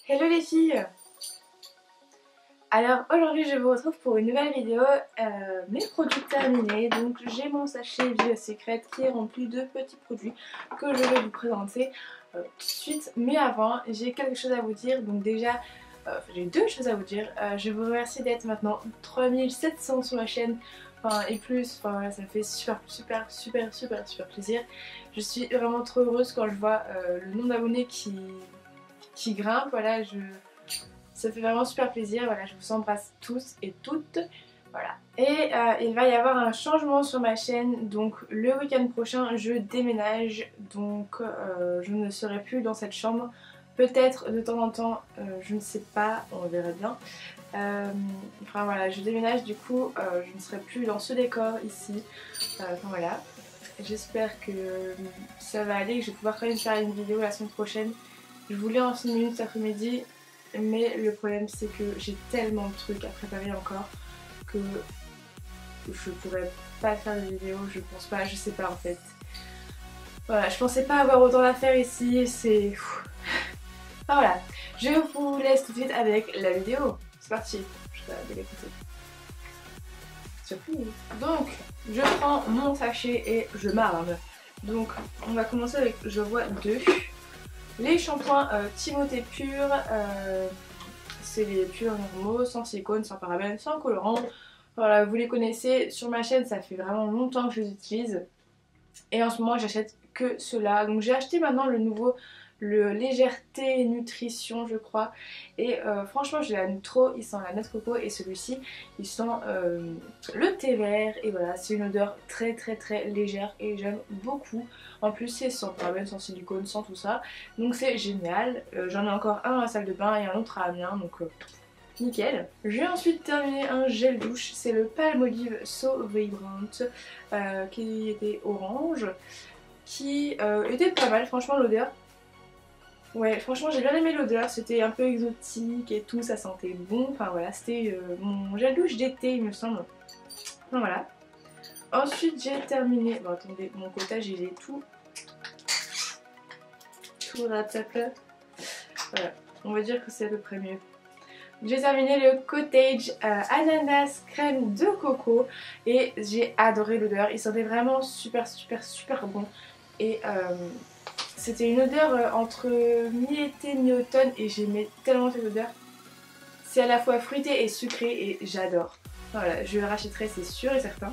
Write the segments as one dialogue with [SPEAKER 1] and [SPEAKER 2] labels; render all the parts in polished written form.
[SPEAKER 1] Hello les filles. Alors aujourd'hui je vous retrouve pour une nouvelle vidéo, mes produits terminés. Donc j'ai mon sachet Vie Secret qui est rempli de petits produits que je vais vous présenter tout de suite. Mais avant j'ai quelque chose à vous dire. Donc déjà j'ai deux choses à vous dire. Je vous remercie d'être maintenant 3700 sur la chaîne. Enfin, et plus, enfin voilà, ça me fait super plaisir. Je suis vraiment trop heureuse quand je vois le nombre d'abonnés qui grimpe. Voilà, ça fait vraiment super plaisir. Voilà, je vous embrasse tous et toutes. Voilà. Et il va y avoir un changement sur ma chaîne. Donc le week-end prochain, je déménage. Donc je ne serai plus dans cette chambre. Peut-être de temps en temps, je ne sais pas, on verra bien. Enfin voilà, je déménage, du coup je ne serai plus dans ce décor ici. Enfin voilà. J'espère que ça va aller, que je vais pouvoir quand même faire une vidéo la semaine prochaine. Je voulais en 6 minutes cet après-midi, mais le problème c'est que j'ai tellement de trucs à préparer encore que je pourrais pas faire de vidéo, je pense pas, je sais pas en fait. Voilà, je pensais pas avoir autant à faire ici, c'est... Enfin voilà, je vous laisse tout de suite avec la vidéo. C'est parti, je vais l'écouter. Surprise. Donc, je prends mon sachet et je m'arme. Donc, on va commencer avec, je vois deux. Les shampoings Timothée Pur, c'est les purs normaux, sans silicone, sans parabènes, sans colorant. Voilà, vous les connaissez. Sur ma chaîne, ça fait vraiment longtemps que je les utilise. Et en ce moment, j'achète que ceux-là. Donc j'ai acheté maintenant le nouveau, le Légèreté Nutrition, je crois. Et franchement, je l'aime trop. Il sent la noix de coco et celui-ci, il sent le thé vert. Et voilà, c'est une odeur très légère et j'aime beaucoup. En plus, c'est sans parabènes, sans silicone, sans tout ça. Donc c'est génial. J'en ai encore un dans la salle de bain et un autre à Amiens. Donc nickel. J'ai ensuite terminé un gel douche, c'est le Palmolive So Vibrant qui était orange, qui était pas mal, franchement l'odeur. Ouais, franchement j'ai bien aimé l'odeur, c'était un peu exotique et tout, ça sentait bon, enfin voilà, c'était mon gel douche d'été il me semble. Enfin, voilà. Ensuite j'ai terminé, bon attendez, mon cottage il est tout rattrapé. Voilà, on va dire que c'est à peu près mieux. J'ai terminé le Cottage ananas crème de coco et j'ai adoré l'odeur. Il sentait vraiment super bon. Et c'était une odeur entre mi-été, mi-automne et j'aimais tellement cette odeur. C'est à la fois fruité et sucré et j'adore. Voilà, je le rachèterai, c'est sûr et certain.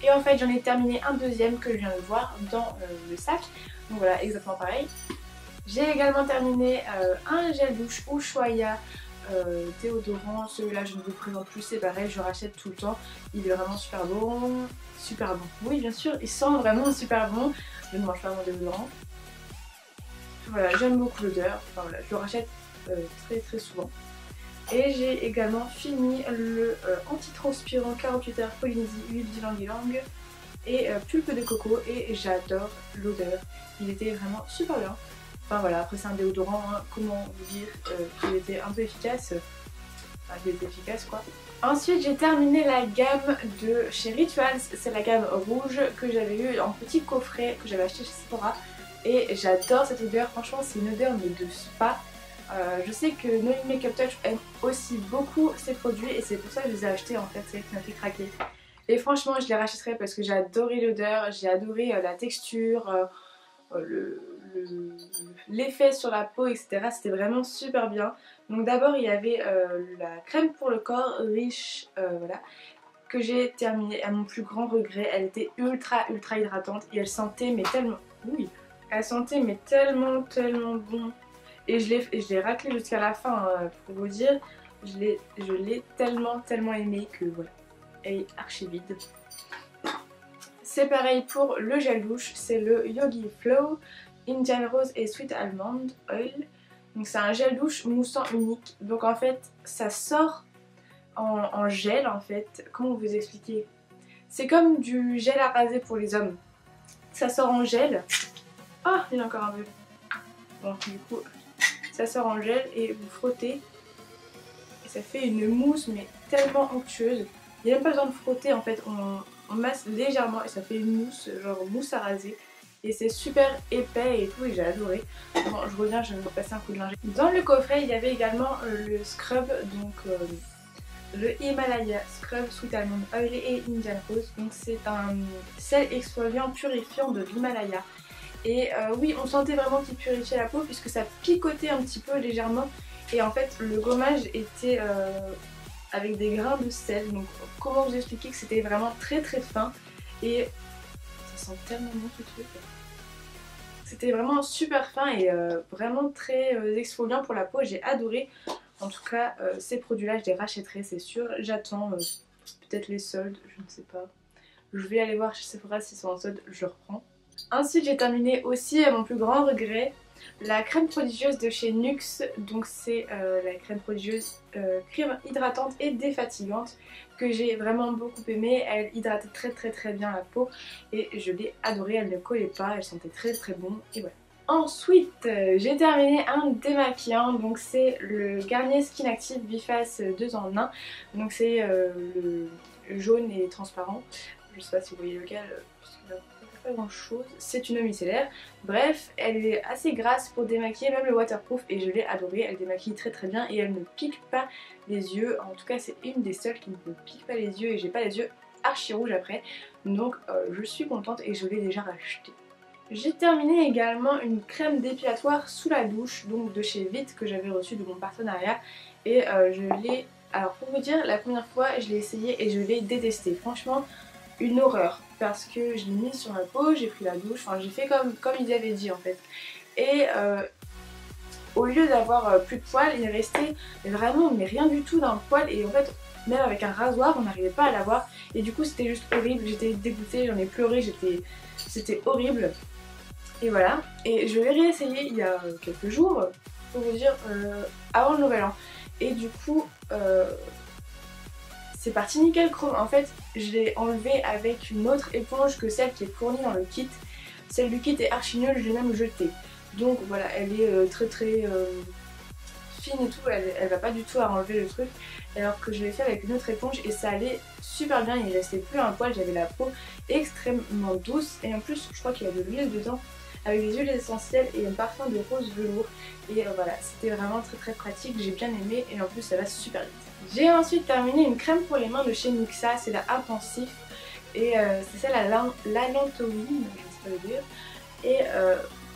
[SPEAKER 1] Et en fait j'en ai terminé un deuxième que je viens de voir dans le sac. Donc voilà, exactement pareil. J'ai également terminé un gel douche Ushuaïa déodorant. Celui-là je ne vous présente plus, c'est pareil, je rachète tout le temps. Il est vraiment super bon. Super bon. Oui bien sûr, il sent vraiment super bon. Je ne mange pas mon déodorant. Voilà, j'aime beaucoup l'odeur. Enfin voilà, je le rachète très souvent. Et j'ai également fini le antitranspirant 48 heures Polynésie huile d'ylang-ylang et pulpe de coco et j'adore l'odeur. Il était vraiment super bien. Enfin voilà, après c'est un déodorant, hein, comment vous dire qu'il était un peu efficace. Enfin, il était efficace quoi. Ensuite j'ai terminé la gamme de chez Rituals, c'est la gamme rouge que j'avais eu en petit coffret que j'avais acheté chez Sephora. Et j'adore cette odeur, franchement c'est une odeur mais de spa. Je sais que No Makeup Touch aime aussi beaucoup ces produits et c'est pour ça que je les ai achetés en fait, c'est ça qui m'a fait craquer. Et franchement je les rachèterai parce que j'ai adoré l'odeur, j'ai adoré la texture, l'effet sur la peau, etc. C'était vraiment super bien. Donc d'abord il y avait la crème pour le corps riche, voilà, que j'ai terminée à mon plus grand regret. Elle était ultra hydratante et elle sentait mais tellement... Oui, elle sentait mais tellement bon. Et je l'ai raclée jusqu'à la fin, pour vous dire. Je l'ai tellement aimée que voilà, elle est archi vide. C'est pareil pour le gel douche, c'est le Yogi Flow Indian Rose et Sweet Almond Oil. Donc c'est un gel douche moussant unique. Donc en fait ça sort en gel en fait. Comment vous expliquer? C'est comme du gel à raser pour les hommes. Ça sort en gel. Oh, il y en a encore un peu. Bon, du coup, ça sort en gel et vous frottez. Et ça fait une mousse mais tellement onctueuse. Il n'y a même pas besoin de frotter en fait. On masse légèrement et ça fait une mousse, genre mousse à raser. et c'est super épais et tout et j'ai adoré. Bon, je reviens, je vais vous passer un coup de linge. Dans le coffret il y avait également le scrub, donc le Himalaya Scrub Sweet Almond Oil et Indian Rose. Donc c'est un sel exfoliant purifiant de l'Himalaya. Et oui, on sentait vraiment qu'il purifiait la peau puisque ça picotait un petit peu légèrement. Et en fait le gommage était avec des grains de sel. Donc comment vous expliquer que c'était vraiment très très fin. Et ça sent tellement bon ce truc. C'était vraiment super fin et vraiment très exfoliant pour la peau. J'ai adoré. En tout cas, ces produits-là, je les rachèterai, c'est sûr. J'attends peut-être les soldes, je ne sais pas. Je vais aller voir chez Sephora s'ils sont en solde, je reprends. Ensuite, j'ai terminé aussi, à mon plus grand regret, la crème prodigieuse de chez NYX. Donc c'est la crème prodigieuse crème hydratante et défatigante que j'ai vraiment beaucoup aimée. Elle hydratait très bien la peau et je l'ai adorée, elle ne collait pas, elle sentait très bon et voilà. Ensuite, j'ai terminé un démaquillant, donc c'est le Garnier Skin Active Biface 2 en 1. Donc c'est le jaune et transparent. Je sais pas si vous voyez lequel, puisque là, pas grand chose. C'est une eau micellaire. Bref, elle est assez grasse pour démaquiller, même le waterproof, et je l'ai adorée. Elle démaquille très bien et elle ne pique pas les yeux. En tout cas, c'est une des seules qui ne me pique pas les yeux et j'ai pas les yeux archi rouges après. Donc je suis contente et je l'ai déjà rachetée. J'ai terminé également une crème dépilatoire sous la douche, donc de chez Vite, que j'avais reçue de mon partenariat. Et je l'ai... Alors pour vous dire, la première fois je l'ai essayé et je l'ai détesté. Franchement, une horreur. Parce que je l'ai mis sur ma peau, j'ai pris la douche, enfin j'ai fait comme ils avaient dit en fait. Et au lieu d'avoir plus de poils, il est resté vraiment mais rien du tout d'un poil. Et en fait, même avec un rasoir, on n'arrivait pas à l'avoir. Et du coup c'était juste horrible, j'étais dégoûtée, j'en ai pleuré, c'était horrible. Et voilà, et je l'ai réessayé il y a quelques jours, pour vous dire, avant le nouvel an. Et du coup, c'est parti nickel chrome. En fait, je l'ai enlevé avec une autre éponge que celle qui est fournie dans le kit. Celle du kit est archi nulle, je l'ai même jetée. Donc voilà, elle est très fine et tout, elle va pas du tout à enlever le truc. Alors que je l'ai fait avec une autre éponge et ça allait super bien, il restait plus un poil, j'avais la peau extrêmement douce. Et en plus, je crois qu'il y a de l'huile dedans, avec des huiles essentielles et un parfum de rose velours. Et voilà, c'était vraiment très pratique, j'ai bien aimé et en plus ça va super vite. J'ai ensuite terminé une crème pour les mains de chez Nixa, c'est la Intensif. Et c'est celle à l'anthowine, je ne sais pas le dire. Et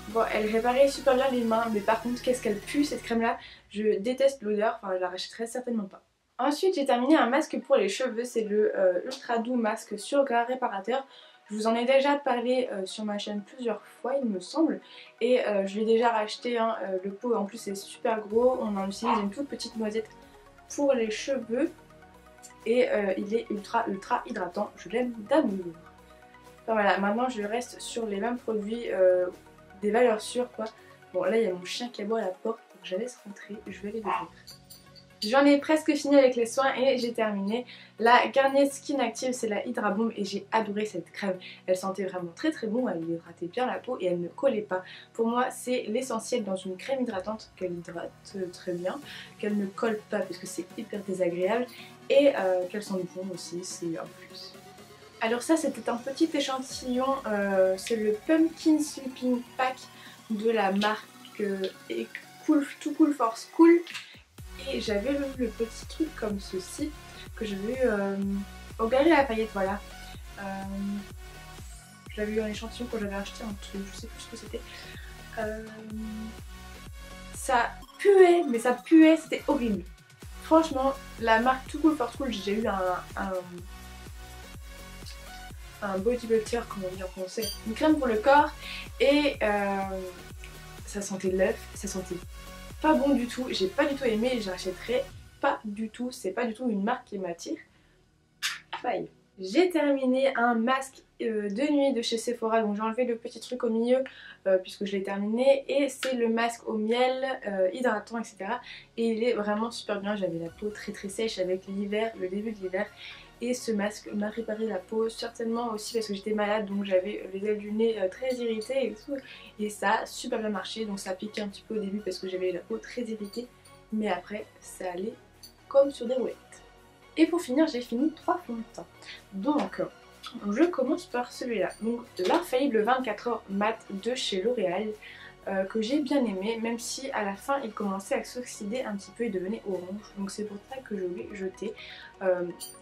[SPEAKER 1] bon, elle réparait super bien les mains, mais par contre qu'est-ce qu'elle pue cette crème là. Je déteste l'odeur, enfin je la rachèterai certainement pas. Ensuite j'ai terminé un masque pour les cheveux, c'est le Ultra Doux Masque sur gras réparateur. Je vous en ai déjà parlé sur ma chaîne plusieurs fois il me semble. Et je l'ai déjà racheté, hein. Le pot en plus est super gros, on en utilise une toute petite noisette pour les cheveux. Et il est ultra hydratant, je l'aime d'amour. Enfin voilà, maintenant je reste sur les mêmes produits, des valeurs sûres quoi. Bon là il y a mon chien qui aboie à la porte, donc je laisse rentrer, je vais aller l'ouvrir. J'en ai presque fini avec les soins et j'ai terminé. La Garnier Skin Active, c'est la Hydra Bomb et j'ai adoré cette crème. Elle sentait vraiment très bon, elle hydratait bien la peau et elle ne collait pas. Pour moi c'est l'essentiel dans une crème hydratante, qu'elle hydrate très bien, qu'elle ne colle pas parce que c'est hyper désagréable et qu'elle sente bon aussi, c'est un plus. Alors ça c'était un petit échantillon, c'est le Pumpkin Sleeping Pack de la marque Too Cool for School. Et j'avais le petit truc comme ceci que j'avais eu au Galeries Lafayette, voilà. Je l'avais eu en échantillon quand j'avais acheté un truc, je sais plus ce que c'était. Ça puait, mais ça puait, c'était horrible. Franchement, la marque Too Cool for School, j'ai eu un body butter, comment dire en français, une crème pour le corps et ça sentait l'œuf, ça sentait pas bon du tout, j'ai pas du tout aimé et je rachèterai pas du tout, c'est pas du tout une marque qui m'attire. Bye. J'ai terminé un masque de nuit de chez Sephora, donc j'ai enlevé le petit truc au milieu puisque je l'ai terminé et c'est le masque au miel hydratant etc. Et il est vraiment super bien, j'avais la peau très sèche avec l'hiver, le début de l'hiver. Et ce masque m'a réparé la peau, certainement aussi parce que j'étais malade, donc j'avais les ailes du nez très irritées et tout. Et ça a super bien marché, donc ça a piqué un petit peu au début parce que j'avais la peau très irritée. Mais après, ça allait comme sur des roulettes. Et pour finir, j'ai fini 3 fonds de teint. Donc, Je commence par celui-là, donc l'Infaillible 24 heures mat de chez L'Oréal, que j'ai bien aimé, même si à la fin il commençait à s'oxyder un petit peu et devenait orange, donc c'est pour ça que je l'ai jeté.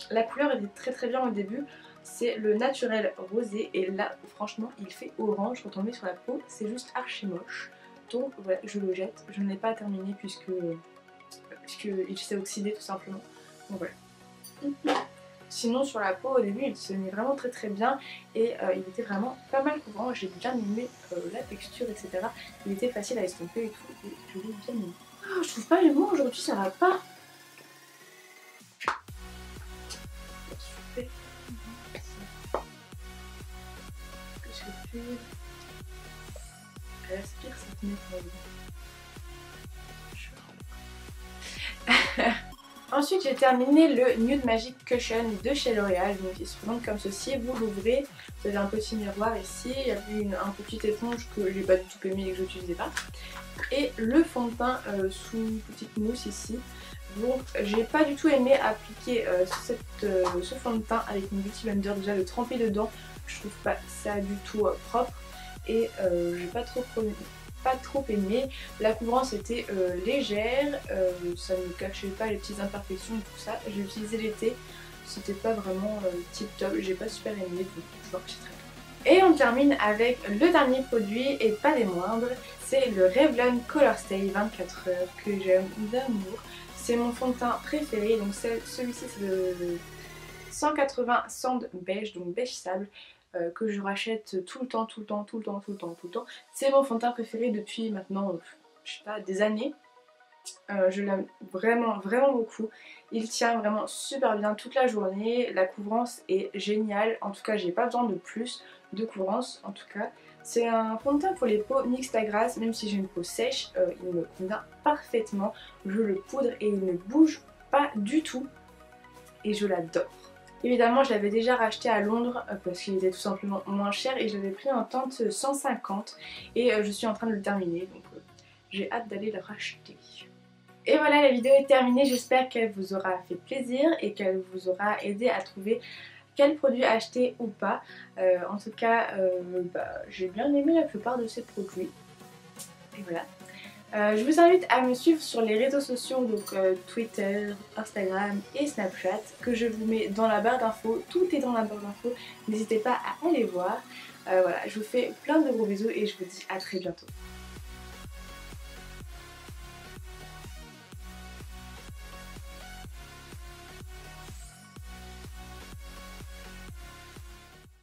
[SPEAKER 1] La couleur était très bien au début, c'est le naturel rosé et là franchement il fait orange quand on le met sur la peau, c'est juste archi moche. Donc voilà, je le jette, je ne l'ai pas terminé puisqu'il s'est oxydé tout simplement, donc voilà. Sinon sur la peau au début il se met vraiment très bien et il était vraiment pas mal couvrant, j'ai bien aimé la texture etc. Il était facile à estomper et tout, et je l'ai bien aimé. Oh, je trouve pas les mots aujourd'hui, ça va pas. Qu'est-ce que je fais? Elle aspire cette méthode. Ensuite j'ai terminé le Nude Magic Cushion de chez L'Oréal, donc il se présente comme ceci, vous l'ouvrez, vous avez un petit miroir ici, il y a un petit éponge que j'ai pas du tout aimé et que je n'utilisais pas, et le fond de teint sous petite mousse ici. Donc j'ai pas du tout aimé appliquer ce fond de teint avec une Beauty Blender, déjà le tremper dedans, je trouve pas ça du tout propre et j'ai pas trop aimé. La couvrance était légère, ça ne cachait pas les petites imperfections et tout ça. J'ai utilisé l'été, c'était pas vraiment tip top, j'ai pas super aimé, donc je vois que c'est très bien. Et on termine avec le dernier produit et pas des moindres, c'est le Revlon Color Stay 24 heures que j'aime d'amour. C'est mon fond de teint préféré, donc celui-ci c'est le 180 Sand Beige, donc beige sable. Que je rachète tout le temps. C'est mon fond de teint préféré depuis maintenant, je sais pas, des années. Je l'aime vraiment beaucoup. Il tient vraiment super bien toute la journée. La couvrance est géniale. En tout cas, j'ai pas besoin de plus de couvrance. En tout cas, c'est un fond de teint pour les peaux mixtes à grasse. Même si j'ai une peau sèche, il me convient parfaitement. Je le poudre et il ne bouge pas du tout. Et je l'adore. Évidemment je l'avais déjà racheté à Londres parce qu'il était tout simplement moins cher et je l'avais pris en teinte 150 et je suis en train de le terminer, donc j'ai hâte d'aller le racheter. Et voilà, la vidéo est terminée, j'espère qu'elle vous aura fait plaisir et qu'elle vous aura aidé à trouver quel produit acheter ou pas. En tout cas, j'ai bien aimé la plupart de ces produits. Et voilà. Je vous invite à me suivre sur les réseaux sociaux, donc Twitter, Instagram et Snapchat, que je vous mets dans la barre d'infos. Tout est dans la barre d'infos, n'hésitez pas à aller voir. Voilà, je vous fais plein de gros bisous et je vous dis à très bientôt.